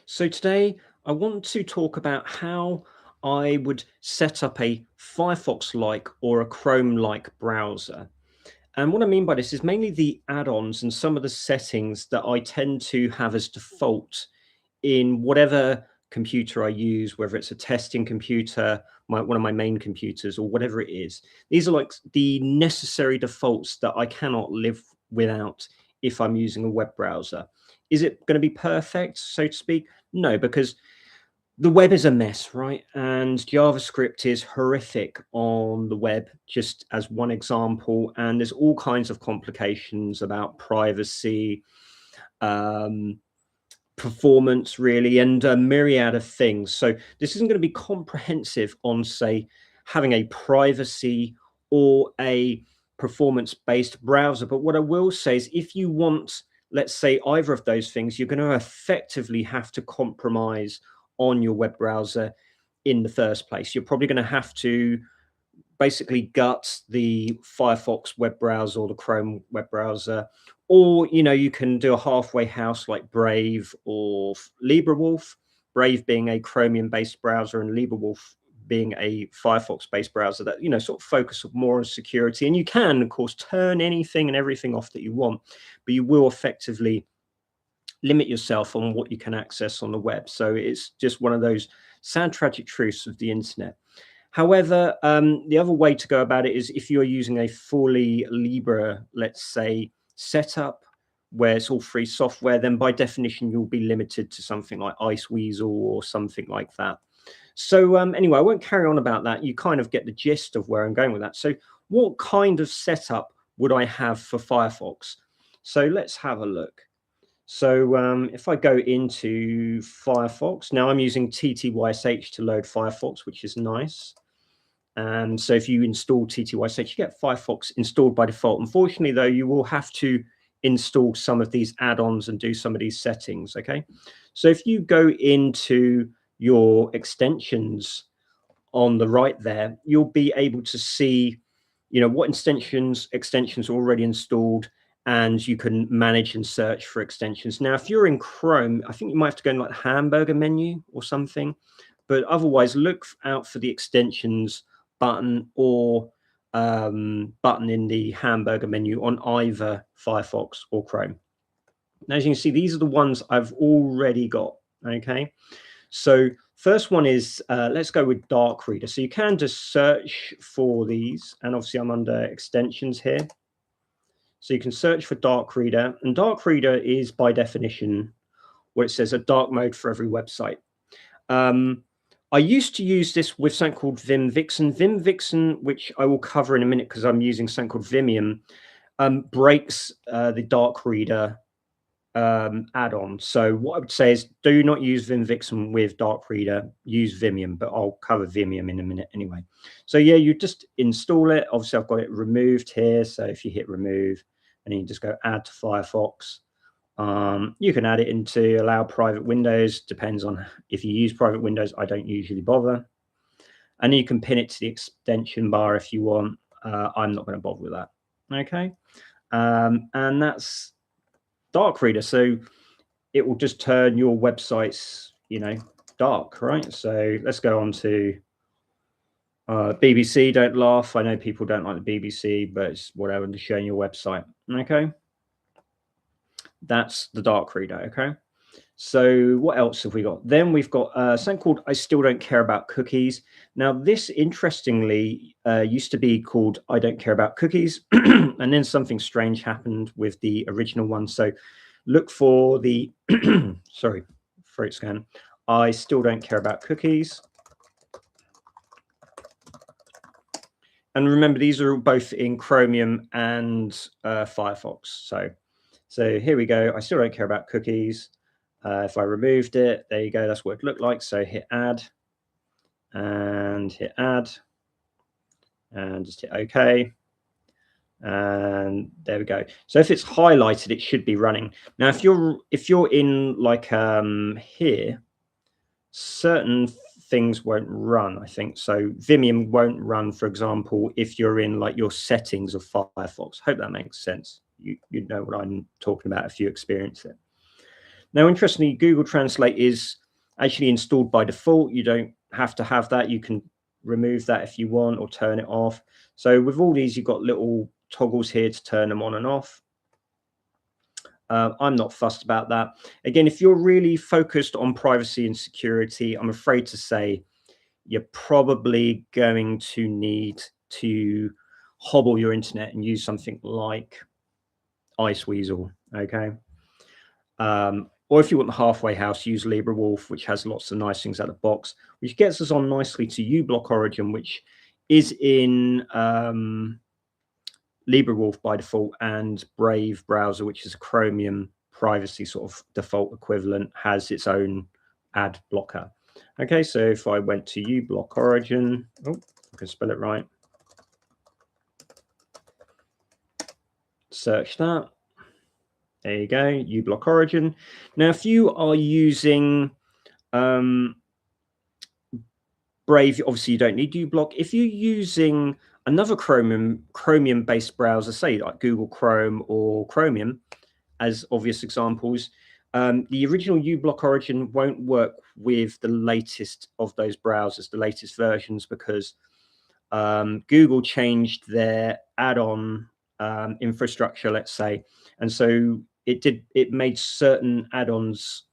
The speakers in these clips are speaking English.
So today I want to talk about how I would set up a Firefox-like or a Chrome-like browser. And what I mean by this is mainly the add-ons and some of the settings that I tend to have as default in whatever computer I use, whether it's a testing computer, one of my main computers, or whatever it is. These are like the necessary defaults that I cannot live without if I'm using a web browser. Is it going to be perfect, so to speak? No, because the web is a mess, right? And JavaScript is horrific on the web, just as one example. And there's all kinds of complications about privacy, um, performance, really, and a myriad of things. So this isn't going to be comprehensive on, say, having a privacy or a performance-based browser. But what I will say is if you want, let's say, either of those things, you're going to effectively have to compromise on your web browser in the first place. You're probably going to have to basically gut the Firefox web browser or the Chrome web browser, or you can do a halfway house like Brave or LibreWolf. Brave being a Chromium-based browser and LibreWolf being a Firefox-based browser that sort of focus more on security. And you can, of course, turn anything and everything off that you want, but you will effectively limit yourself on what you can access on the web. So it's just one of those sad, tragic truths of the internet. However, the other way to go about it is if you're using a fully Libre, let's say, setup where it's all free software, then by definition, you'll be limited to something like Iceweasel or something like that. So anyway, I won't carry on about that. You kind of get the gist of where I'm going with that. So what kind of setup would I have for Firefox? So let's have a look. So if I go into Firefox, now I'm using TTYSH to load Firefox, which is nice. And so if you install TTYSH, you get Firefox installed by default. Unfortunately, though, you will have to install some of these add-ons and do some of these settings, okay? So if you go into your extensions on the right there, you'll be able to see, what extensions are already installed, and you can manage and search for extensions. Now, if you're in Chrome, I think you might have to go in like the hamburger menu or something, but otherwise look out for the extensions button or button in the hamburger menu on either Firefox or Chrome. Now, as you can see, these are the ones I've already got, okay? So first one is, let's go with Dark Reader. So you can just search for these, and obviously I'm under extensions here. So you can search for Dark Reader, and Dark Reader is by definition where it says a dark mode for every website. I used to use this with something called Vim-Vixen. Vim-Vixen, which I will cover in a minute because I'm using something called Vimium, breaks the Dark Reader add-on. So what I would say is do not use Vim-Vixen with Dark Reader, use Vimium, but I'll cover Vimium in a minute anyway. So yeah, you just install it. Obviously I've got it removed here. So if you hit remove and you just go add to Firefox, you can add it into allow private windows, depends on if you use private windows. I don't usually bother. And you can pin it to the extension bar if you want. I'm not going to bother with that. Okay. And that's Dark Reader. So it will just turn your websites, dark, right? So let's go on to BBC. Don't laugh. I know people don't like the BBC, but it's whatever to show your website. Okay. That's the Dark Reader. Okay. So what else have we got? Then we've got something called I Still Don't Care About Cookies. Now, this interestingly used to be called I Don't Care About Cookies. And then something strange happened with the original one. So look for the, sorry, throat scan. I Still Don't Care About Cookies. And remember, these are both in Chromium and Firefox. So here we go. I still don't care about cookies. If I removed it, there you go. That's what it looked like. So hit add and hit add and just hit OK. And there we go. So if it's highlighted, it should be running. Now, if you're in like here, certain things won't run, I think. So Vimium won't run, for example, if you're in like your settings of Firefox. Hope that makes sense. You know what I'm talking about if you experience it. Now, interestingly, Google Translate is actually installed by default. You don't have to have that. You can remove that if you want or turn it off. So with all these, you've got little toggles here to turn them on and off. I'm not fussed about that. Again, if you're really focused on privacy and security, I'm afraid to say you're probably going to need to hobble your internet and use something like Iceweasel, okay? Or if you want the halfway house, use LibreWolf, which has lots of nice things out of the box, which gets us on nicely to uBlock Origin, which is in LibreWolf by default, and Brave browser, which is a Chromium privacy sort of default equivalent, has its own ad blocker. Okay, so if I went to uBlock Origin, oh, I can spell it right. Search that. There you go, uBlock Origin. Now, if you are using Brave, obviously you don't need uBlock. If you're using another Chromium-based browser, say like Google Chrome or Chromium, as obvious examples, the original uBlock Origin won't work with the latest of those browsers, the latest versions, because Google changed their add-on infrastructure, let's say, and so it made certain add-ons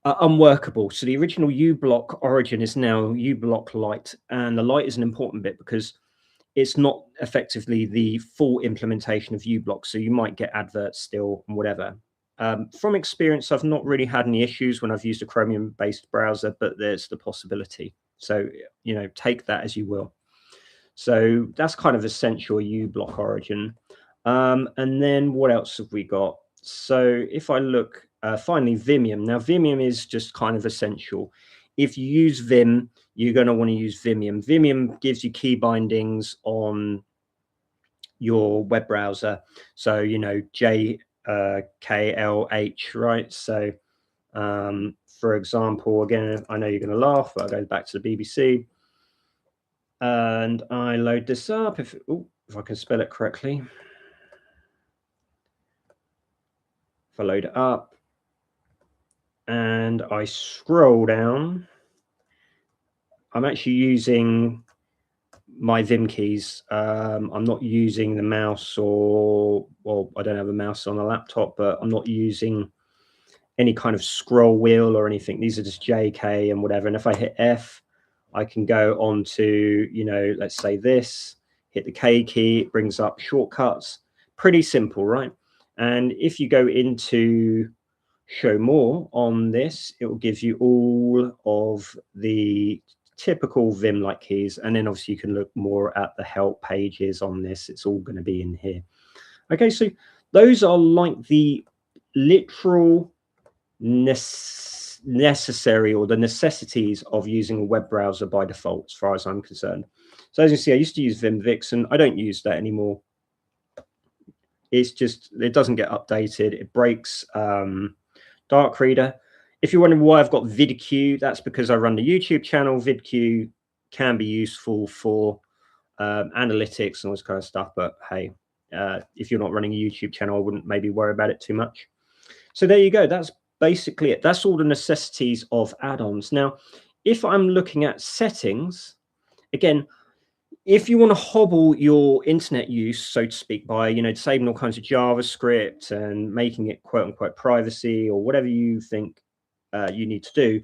unworkable. So the original uBlock Origin is now uBlock Lite, and the Lite is an important bit because it's not effectively the full implementation of uBlock. So you might get adverts still and whatever. From experience, I've not really had any issues when I've used a Chromium-based browser, but there's the possibility. So, you know, take that as you will. So that's kind of essential uBlock Origin. And then what else have we got? So if I look, finally, Vimium. Now, Vimium is just kind of essential. If you use Vim, you're going to want to use Vimium. Vimium gives you key bindings on your web browser. So, you know, JKLH, right? So, for example, again, I know you're going to laugh, but I'll go back to the BBC. And I load this up, if I can spell it correctly. If I load it up and I scroll down, I'm actually using my Vim keys. I'm not using the mouse, or well, I don't have a mouse on a laptop, but I'm not using any kind of scroll wheel or anything. These are just JK and whatever. And if I hit F, I can go on to, you know, let's say this, hit the K key, it brings up shortcuts. Pretty simple, right? And if you go into show more on this, it will give you all of the typical Vim-like keys. And then obviously you can look more at the help pages on this. It's all going to be in here. Okay, so those are like the literal necessary, or the necessities of using a web browser by default, as far as I'm concerned. So as you see, I used to use Vim Vixen. I don't use that anymore. It's just, it doesn't get updated. It breaks Dark Reader. If you're wondering why I've got VidQ, that's because I run the YouTube channel. VidQ can be useful for analytics and all this kind of stuff, but hey, if you're not running a YouTube channel, I wouldn't maybe worry about it too much. So there you go. That's basically it. That's all the necessities of add-ons. Now, if I'm looking at settings, again, if you want to hobble your internet use, so to speak, by, you know, disabling all kinds of JavaScript and making it quote unquote privacy or whatever you think you need to do,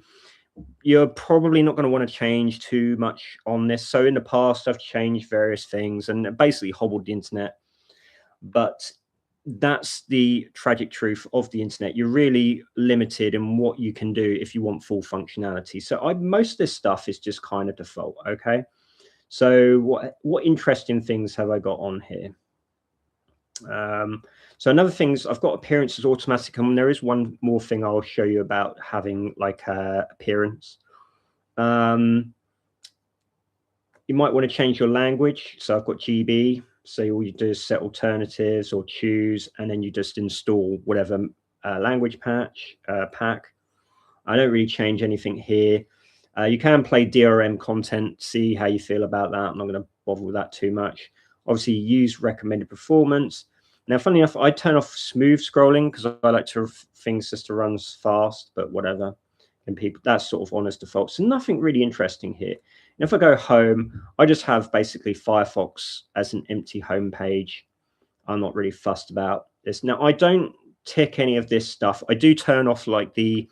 you're probably not going to want to change too much on this. So in the past, I've changed various things and basically hobbled the internet. But that's the tragic truth of the internet. You're really limited in what you can do if you want full functionality. So most of this stuff is just kind of default. Okay. So what interesting things have I got on here? So another thing is I've got appearances automatic, and there is one more thing I'll show you about having like appearance. You might want to change your language. So I've got GB. So all you do is set alternatives or choose, and then you just install whatever language pack. I don't really change anything here. You can play DRM content, see how you feel about that. I'm not going to bother with that too much. Obviously, use recommended performance. Now, funny enough, I turn off smooth scrolling because I like to things just to run fast, but whatever. And people, that's sort of on as default. So nothing really interesting here. And if I go home, I just have basically Firefox as an empty home page. I'm not really fussed about this. Now, I don't tick any of this stuff. I do turn off like the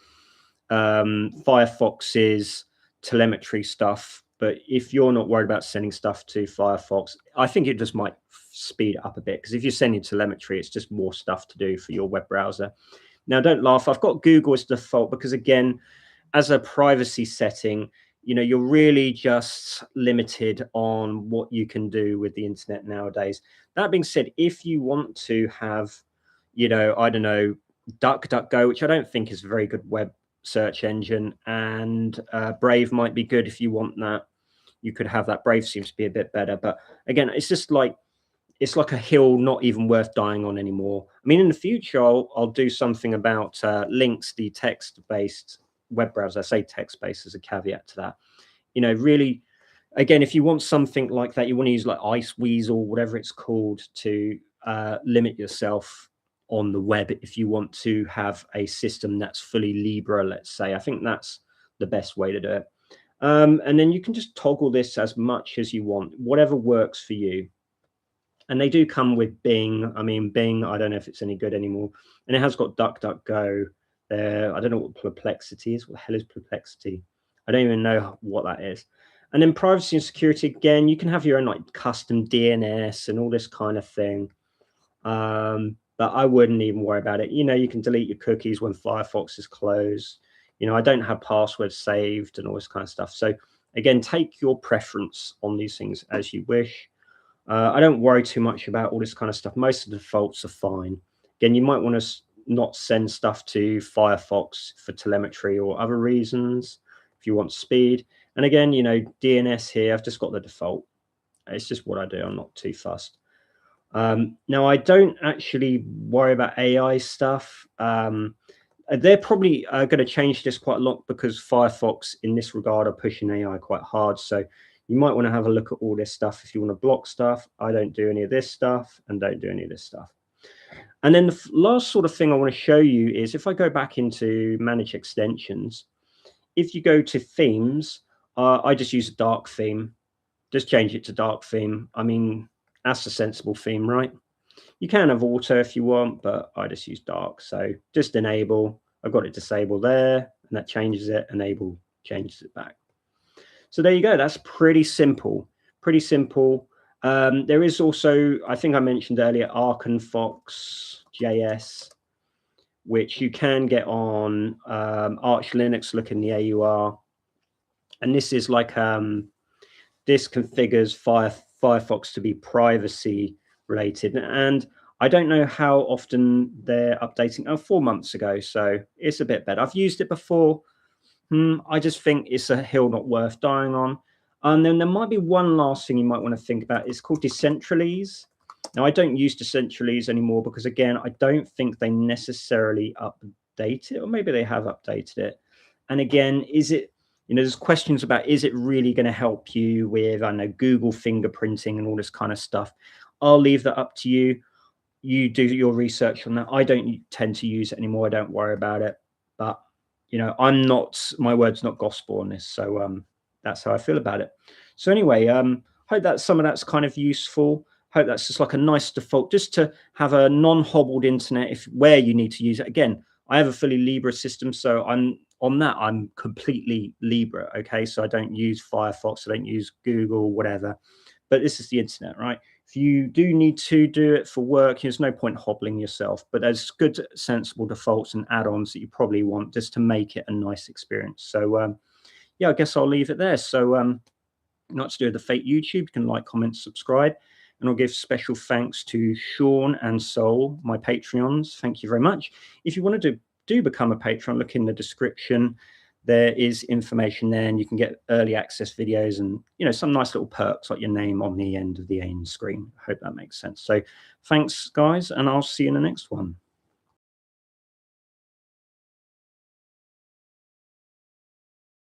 Firefox's telemetry stuff. But if you're not worried about sending stuff to Firefox, I think it just might speed it up a bit, because if you're sending telemetry, it's just more stuff to do for your web browser. Now, don't laugh. I've got Google as default because, again, as a privacy setting, you're really just limited on what you can do with the internet nowadays. That being said, if you want to have, I don't know, DuckDuckGo, which I don't think is a very good web search engine, and Brave might be good if you want that. You could have that. Brave seems to be a bit better, but again, it's just like, it's like a hill not even worth dying on anymore. I mean, in the future, I'll do something about Lynx, the text-based web browser. I say text-based as a caveat to that. Really, again, if you want something like that, you want to use like Iceweasel, whatever it's called, to limit yourself on the web. If you want to have a system that's fully Libra, let's say, I think that's the best way to do it. And then you can just toggle this as much as you want, whatever works for you. And they do come with Bing. I mean, Bing, I don't know if it's any good anymore. And it has got DuckDuckGo there. I don't know what Perplexity is. What the hell is Perplexity? I don't even know what that is. And then privacy and security, again, you can have your own like custom DNS and all this kind of thing. But I wouldn't even worry about it. You can delete your cookies when Firefox is closed. I don't have passwords saved and all this kind of stuff. So again, take your preference on these things as you wish. I don't worry too much about all this kind of stuff. Most of the defaults are fine. Again, you might want to not send stuff to Firefox for telemetry or other reasons if you want speed. And again, DNS here, I've just got the default. It's just what I do. I'm not too fussed. Now, I don't actually worry about AI stuff. They're probably going to change this quite a lot, because Firefox in this regard are pushing AI quite hard. So you might want to have a look at all this stuff if you want to block stuff. I don't do any of this stuff and don't do any of this stuff. And then the last sort of thing I want to show you is, if I go back into manage extensions, if you go to themes, I just use a dark theme. Just change it to dark theme. I mean, that's a sensible theme, right? You can have auto if you want, but I just use dark. So just enable. I've got it disabled there, and that changes it. Enable changes it back. So there you go. That's pretty simple. Pretty simple. There is also, I think I mentioned earlier, Archenfox JS, which you can get on Arch Linux. Look in the AUR. And this is like, this configures Firefox to be privacy related. And I don't know how often they're updating. Oh, 4 months ago. So it's a bit better. I've used it before. I just think it's a hill not worth dying on. And then there might be one last thing you might want to think about. It's called Decentralize. Now, I don't use Decentralize anymore because, again, I don't think they necessarily update it, or maybe they have updated it. And again, is it, there's questions about, is it really going to help you with, I don't know, Google fingerprinting and all this kind of stuff? I'll leave that up to you. You do your research on that. I don't tend to use it anymore. I don't worry about it. But I'm not, my word's not gospel on this. So that's how I feel about it. So anyway, hope that some of that's kind of useful. Hope that's just like a nice default, just to have a non-hobbled internet where you need to use it. Again, I have a fully Libra system, so I'm completely Libra. Okay, so I don't use Firefox, I don't use Google, whatever. But this is the internet, right? If you do need to do it for work, there's no point hobbling yourself, but there's good, sensible defaults and add-ons that you probably want just to make it a nice experience. So, yeah, I guess I'll leave it there. So, not to do with the fake YouTube, you can like, comment, subscribe, and I'll give special thanks to Sean and Sol, my Patreons. Thank you very much. If you want to do become a Patreon, look in the description. There is information there, and you can get early access videos and, some nice little perks like your name on the end of the screen. I hope that makes sense. So thanks, guys, and I'll see you in the next one.